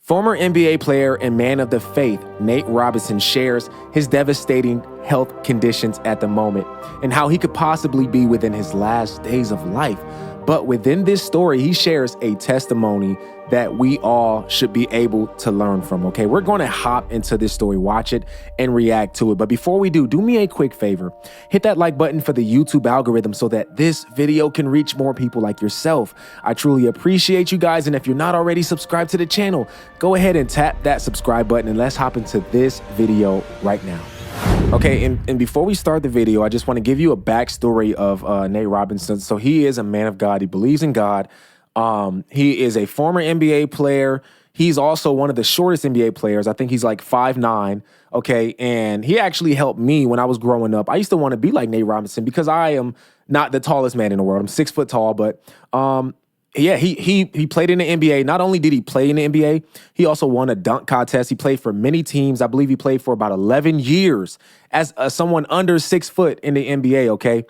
Former NBA player and man of the faith, Nate Robinson, shares his devastating health conditions at the moment and how he could possibly be within his last days of life. But within this story, he shares a testimony that we all should be able to learn from, okay? We're going to hop into this story, watch it, and react to it. But before we do me a quick favor. Hit that like button for the YouTube algorithm so that this video can reach more people like yourself. I truly appreciate you guys, and if you're not already subscribed to the channel, go ahead and tap that subscribe button, and let's hop into this video right now. Okay, and before we start the video, I just want to give you a backstory of Nate Robinson. So he is a man of God. He believes in God. He is a former NBA player. He's also one of the shortest NBA players. I think he's like 5'9", okay? And he actually helped me when I was growing up. I used to want to be like Nate Robinson because I am not the tallest man in the world. I'm 6 foot tall, but yeah, he played in the NBA. Not only did he play in the NBA, he also won a dunk contest. He played for many teams. I believe he played for about 11 years as someone under 6 foot in the NBA, okay?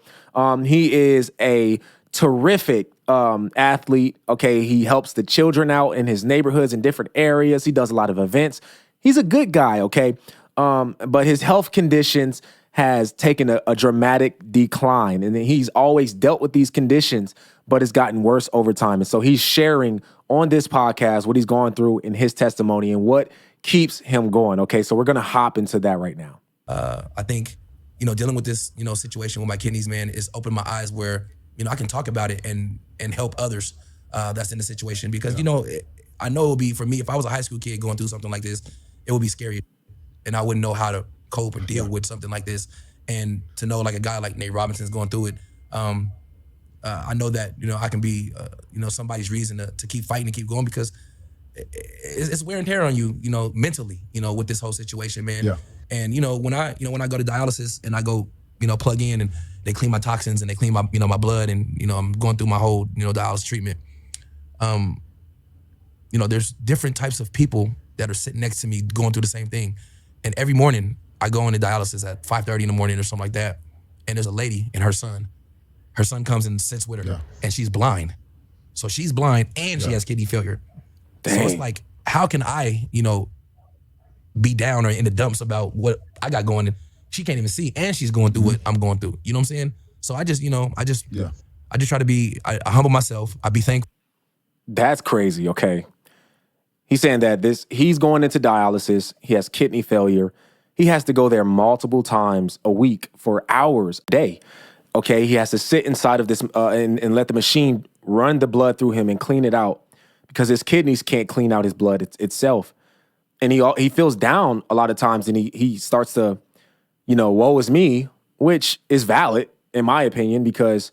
He is a terrific athlete, okay? He helps the children out in his neighborhoods in different areas. He does a lot of events. He's a good guy, okay? But his health conditions has taken a dramatic decline, and he's always dealt with these conditions, but it's gotten worse over time. And so he's sharing on this podcast what he's gone through in his testimony and what keeps him going. Okay, so we're gonna hop into that right now. I think, dealing with this, situation with my kidneys, man, is opened my eyes where, I can talk about it and help others that's in the situation. Because, I know it would be, for me, if I was a high school kid going through something like this, it would be scary. And I wouldn't know how to cope or deal with something like this. And to know like a guy like Nate Robinson's going through it, I know that, I can be, somebody's reason to keep fighting and keep going, because it's wear and tear on you, mentally, with this whole situation, man. Yeah. And, when I go to dialysis and I go, plug in and they clean my toxins and they clean my, my blood, and, I'm going through my whole, dialysis treatment. There's different types of people that are sitting next to me going through the same thing. And every morning I go into dialysis at 5:30 in the morning or something like that. And there's a lady and her son. Her son comes and sits with her, and she's blind. So she's blind and she has kidney failure. Dang. So it's like, how can I, be down or in the dumps about what I got going? And she can't even see, and she's going through what I'm going through. You know what I'm saying? So I just, I just try to be, I humble myself. I be thankful. That's crazy. Okay. He's saying that he's going into dialysis. He has kidney failure. He has to go there multiple times a week for hours a day. Okay, he has to sit inside of this and let the machine run the blood through him and clean it out, because his kidneys can't clean out his blood itself. And he feels down a lot of times, and he starts to, woe is me, which is valid in my opinion, because,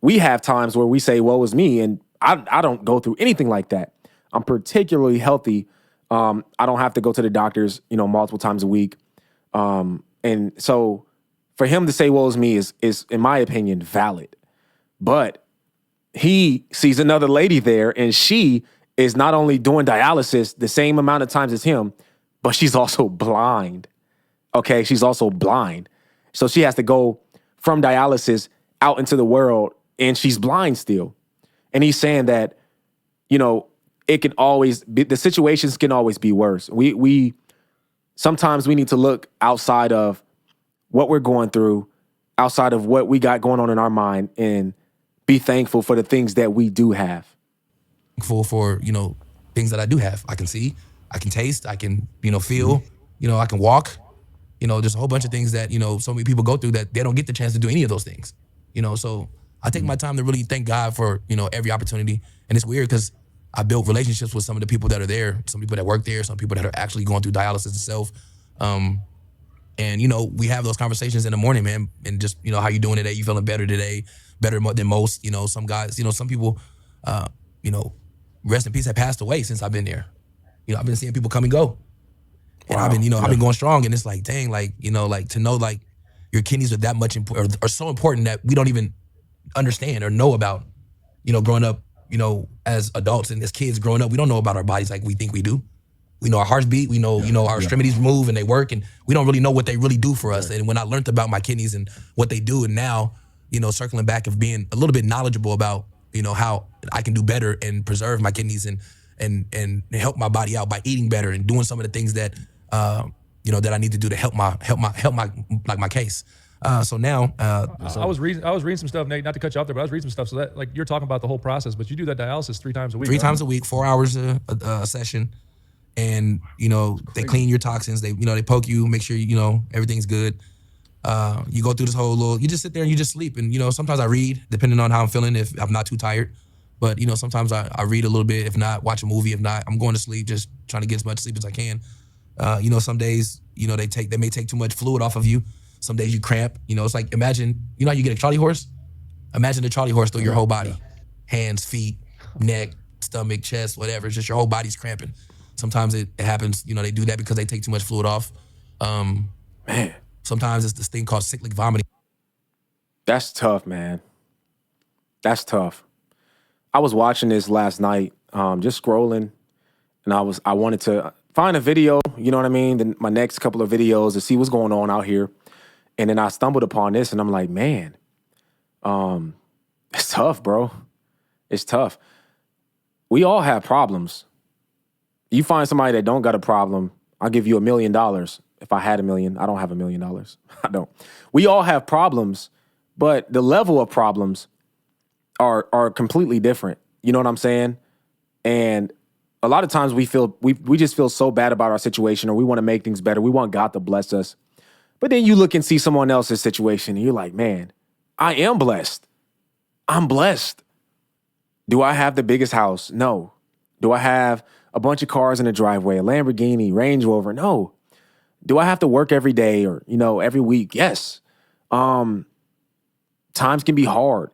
we have times where we say, woe is me, and I don't go through anything like that. I'm particularly healthy. I don't have to go to the doctors, multiple times a week. And so for him to say, woe is me is, in my opinion, valid. But he sees another lady there, and she is not only doing dialysis the same amount of times as him, but she's also blind. Okay, she's also blind. So she has to go from dialysis out into the world, and she's blind still. And he's saying that, it can always be, the situations can always be worse. We sometimes we need to look outside of what we're going through, outside of what we got going on in our mind, and be thankful for the things that we do have. Thankful for, things that I do have. I can see, I can taste, I can, feel, I can walk. There's a whole bunch of things that, so many people go through that they don't get the chance to do any of those things. So I take my time to really thank God for, every opportunity. And it's weird because I built relationships with some of the people that are there, some people that work there, some people that are actually going through dialysis itself. And, we have those conversations in the morning, man, and just, how you doing today? You feeling better today? Better than most? Some guys, some people, rest in peace, have passed away since I've been there. I've been seeing people come and go. And wow. I've been going strong, and it's like, dang, like, to know, like, your kidneys are that much important, are so important that we don't even understand or know about, growing up, as adults and as kids growing up, we don't know about our bodies like we think we do. We know our hearts beat, we know, our extremities move and they work, and we don't really know what they really do for us. And when I learned about my kidneys and what they do, and now, circling back of being a little bit knowledgeable about, how I can do better and preserve my kidneys and and help my body out by eating better and doing some of the things that that I need to do to help my like my case. So now I was reading some stuff, Nate, not to cut you off there, but I was reading some stuff. So that, like, you're talking about the whole process, but you do that dialysis 3 times a week. 3 times a week, 4 hours a session. And, they clean your toxins. They poke you, make sure, everything's good. You go through this whole you just sit there and you just sleep. And, sometimes I read, depending on how I'm feeling, if I'm not too tired. But, sometimes I read a little bit. If not, watch a movie. If not, I'm going to sleep, just trying to get as much sleep as I can. Some days, they may take too much fluid off of you. Some days you cramp. It's like, imagine, how you get a Charlie horse? Imagine the Charlie horse through your whole body. Hands, feet, neck, stomach, chest, whatever. It's just your whole body's cramping. Sometimes it happens, they do that because they take too much fluid off. Man. Sometimes it's this thing called cyclic vomiting. That's tough, man. That's tough. I was watching this last night, just scrolling, and I wanted to find a video, you know what I mean? Then my next couple of videos to see what's going on out here. And then I stumbled upon this and I'm like, man, it's tough, bro. It's tough. We all have problems. You find somebody that don't got a problem, I'll give you $1 million. If I had $1 million, I don't have $1 million. I don't. We all have problems, but the level of problems are completely different. You know what I'm saying? And a lot of times we just feel so bad about our situation, or we want to make things better. We want God to bless us. But then you look and see someone else's situation and you're like, man, I am blessed. I'm blessed. Do I have the biggest house? No. Do I have a bunch of cars in the driveway, a Lamborghini, Range Rover? No. Do I have to work every day or, every week? Yes. Times can be hard,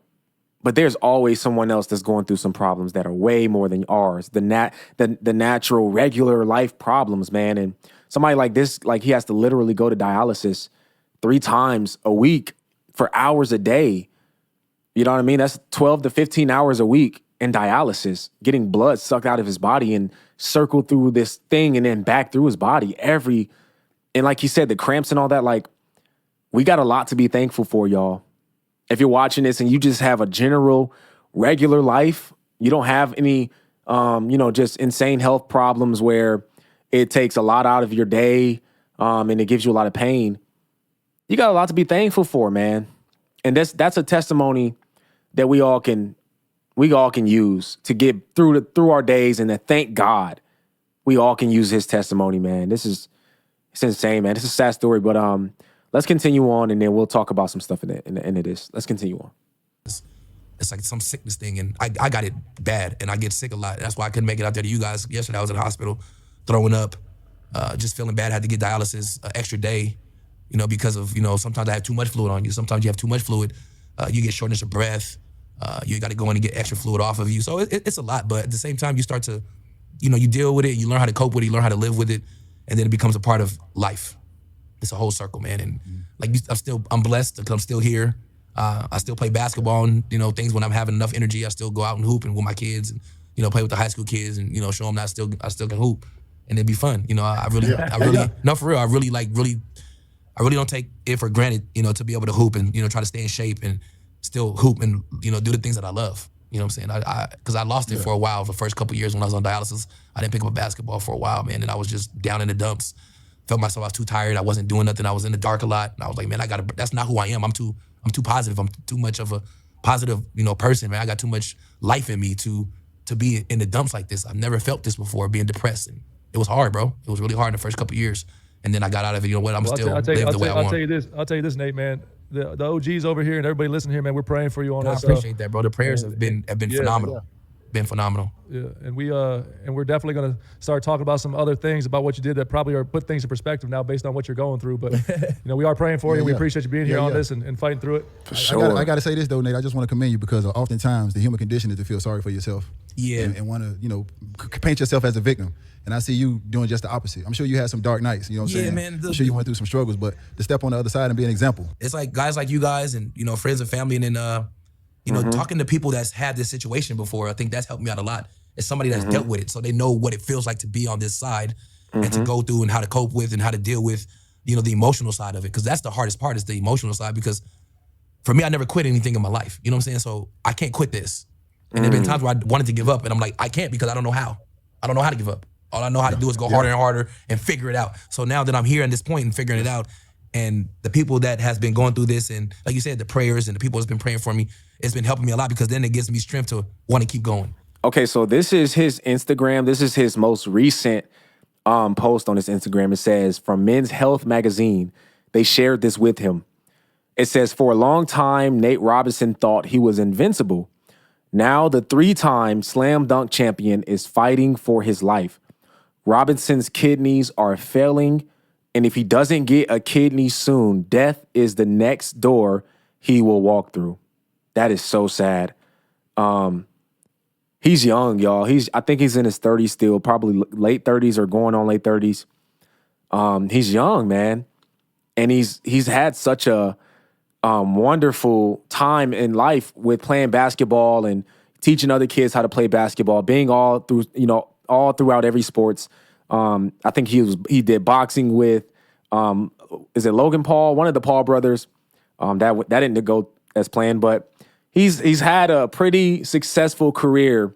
but there's always someone else that's going through some problems that are way more than ours. The natural, regular life problems, man. And somebody like this, like, he has to literally go to dialysis 3 times a week for hours a day. You know what I mean? That's 12 to 15 hours a week in dialysis, getting blood sucked out of his body and circled through this thing and then back through his body and like he said, the cramps and all that, like, we got a lot to be thankful for, y'all. If you're watching this and you just have a general, regular life, you don't have any, just insane health problems where it takes a lot out of your day and it gives you a lot of pain, you got a lot to be thankful for, man. And that's a testimony that we all can use to get through our days, and to thank God. We all can use his testimony, man. It's insane, man. It's a sad story, but let's continue on, and then we'll talk about some stuff in the end of this. Let's continue on. It's like some sickness thing, and I got it bad, and I get sick a lot. That's why I couldn't make it out there to you guys. Yesterday I was in the hospital, throwing up, just feeling bad. I had to get dialysis an extra day, because of, sometimes I have too much fluid on you. Sometimes you have too much fluid. You get shortness of breath. You got to go in and get extra fluid off of you. So it's a lot, but at the same time, you start to, you deal with it. You learn how to cope with it. You learn how to live with it. And then it becomes a part of life. It's a whole circle, man. And I'm blessed because I'm still here. I still play basketball and, things when I'm having enough energy. I still go out and hoop and with my kids and, play with the high school kids and, show them that I still can hoop and it'd be fun. I really, no, for real. I really don't take it for granted, to be able to hoop and, try to stay in shape and still hoop and, do the things that I love. You know what I'm saying? Because I lost it for a while. The first couple of years when I was on dialysis, I didn't pick up a basketball for a while, man. And I was just down in the dumps. Felt myself, I was too tired. I wasn't doing nothing. I was in the dark a lot. And I was like, man, that's not who I am. I'm too positive. I'm too much of a positive, person, man. I got too much life in me to be in the dumps like this. I've never felt this before, being depressed. And it was hard, bro. It was really hard in the first couple of years. And then I got out of it. You know what? I'm still living the way I want. I'll tell you this, Nate, man. The OGs over here and everybody listening here, man, we're praying for you on that. I appreciate that, bro. The prayers have been phenomenal. Yeah. Been phenomenal. Yeah, and we're definitely gonna start talking about some other things about what you did that probably are put things in perspective now based on what you're going through. But we are praying for you. We appreciate you being here on this and fighting through it. For sure. I gotta say this though, Nate. I just want to commend you because oftentimes the human condition is to feel sorry for yourself. Yeah. And want to paint yourself as a victim. And I see you doing just the opposite. I'm sure you had some dark nights, you know what I'm saying? Man, I'm sure you went through some struggles, but to step on the other side and be an example. It's like guys like you guys and, friends and family and then, talking to people that's had this situation before, I think that's helped me out a lot. It's somebody that's dealt with it, so they know what it feels like to be on this side and to go through and how to cope with and how to deal with, the emotional side of it. Because that's the hardest part is the emotional side because for me, I never quit anything in my life. You know what I'm saying? So I can't quit this. And there have been times where I wanted to give up and I'm like, I can't because I don't know how. I don't know how to give up. All I know how to do is go harder and harder and figure it out. So now that I'm here at this point and figuring it out, and the people that has been going through this, and like you said, the prayers and the people that's been praying for me, it's been helping me a lot, because then it gives me strength to want to keep going. Okay, so this is his Instagram. This is his most recent post on his Instagram. It says, from Men's Health magazine, they shared this with him. It says, for a long time, Nate Robinson thought he was invincible. Now the 3-time slam dunk champion is fighting for his life. Robinson's kidneys are failing, and if he doesn't get a kidney soon, death is the next door he will walk through. That is so sad. He's young, y'all. I think he's in his 30s still, probably late 30s or going on late 30s. He's young, man. And he's had such a wonderful time in life with playing basketball and teaching other kids how to play basketball, being all throughout every sports. I think he did boxing with, is it Logan Paul, one of the Paul brothers? That didn't go as planned, but he's had a pretty successful career,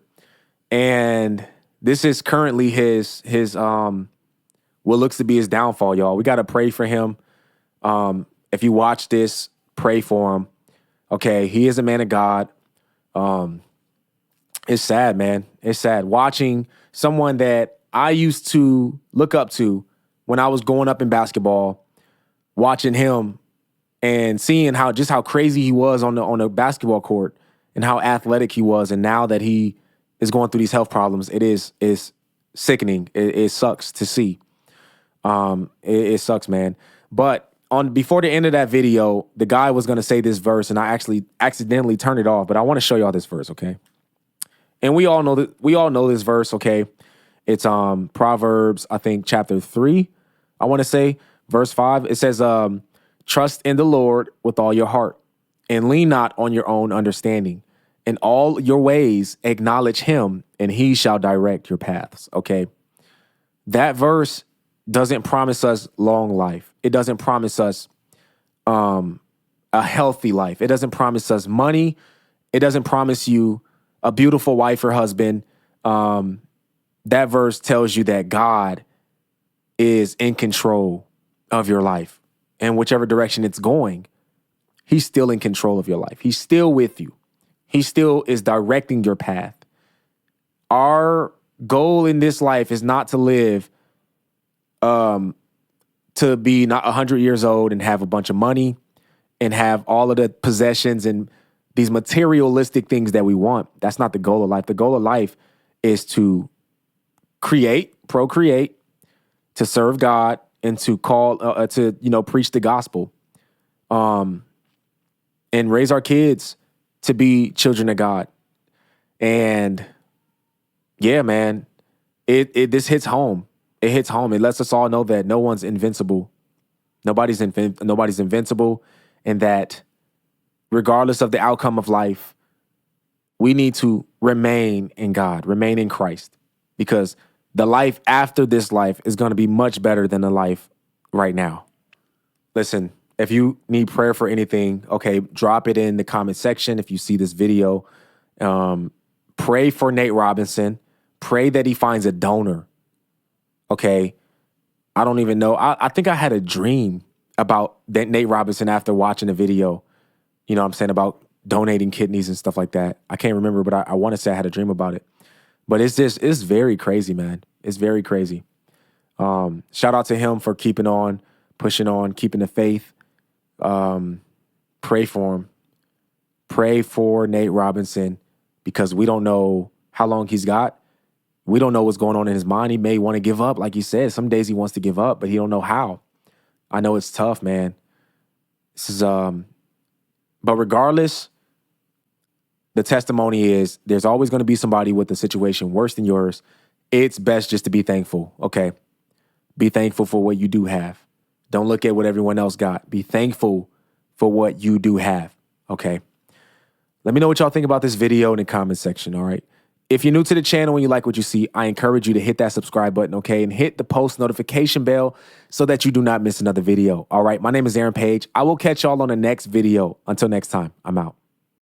and this is currently his what looks to be his downfall, y'all. We got to pray for him. If you watch this, pray for him. Okay, he is a man of God. It's sad, man. It's sad watching someone that I used to look up to when I was growing up in basketball, watching him and seeing how crazy he was on the basketball court and how athletic he was. And now that he is going through these health problems, it's sickening. It sucks to see. It sucks, man. But before the end of that video, the guy was going to say this verse, and I actually accidentally turned it off, but I want to show y'all this verse, okay? And we all know this verse, okay? It's Proverbs, I think, chapter 3, I want to say, verse 5. It says, trust in the Lord with all your heart, and lean not on your own understanding. In all your ways acknowledge him, and he shall direct your paths, okay? That verse doesn't promise us long life. It doesn't promise us a healthy life. It doesn't promise us money. It doesn't promise you a beautiful wife or husband. That verse tells you that God is in control of your life. And whichever direction it's going, he's still in control of your life. He's still with you. He still is directing your path. Our goal in this life is not to live to be not 100 years old and have a bunch of money and have all of the possessions and these materialistic things that we want. That's not the goal of life. The goal of life is to procreate, to serve God, and to preach the gospel, and raise our kids to be children of God. And yeah, man, this hits home. It hits home. It lets us all know that no one's invincible. Nobody's invincible, and that regardless of the outcome of life, we need to remain in God, remain in Christ, because the life after this life is going to be much better than the life right now. Listen, if you need prayer for anything, okay, drop it in the comment section. If you see this video, pray for Nate Robinson. Pray that he finds a donor. Okay, I don't even know. I think I had a dream about Nate Robinson after watching the video, you know what I'm saying, about donating kidneys and stuff like that. I can't remember, but I want to say I had a dream about it. But it's very crazy, man. It's very crazy. Shout out to him for keeping on, pushing on, keeping the faith. Pray for him. Pray for Nate Robinson, because we don't know how long he's got. We don't know what's going on in his mind. He may want to give up. Like you said, some days he wants to give up, but he don't know how. I know it's tough, man. This is, but regardless, the testimony is there's always going to be somebody with a situation worse than yours. It's best just to be thankful, okay? Be thankful for what you do have. Don't look at what everyone else got. Be thankful for what you do have, okay? Let me know what y'all think about this video in the comment section, all right? If you're new to the channel and you like what you see, I encourage you to hit that subscribe button, okay? And hit the post notification bell so that you do not miss another video, all right? My name is Aaron Page. I will catch y'all on the next video. Until next time, I'm out.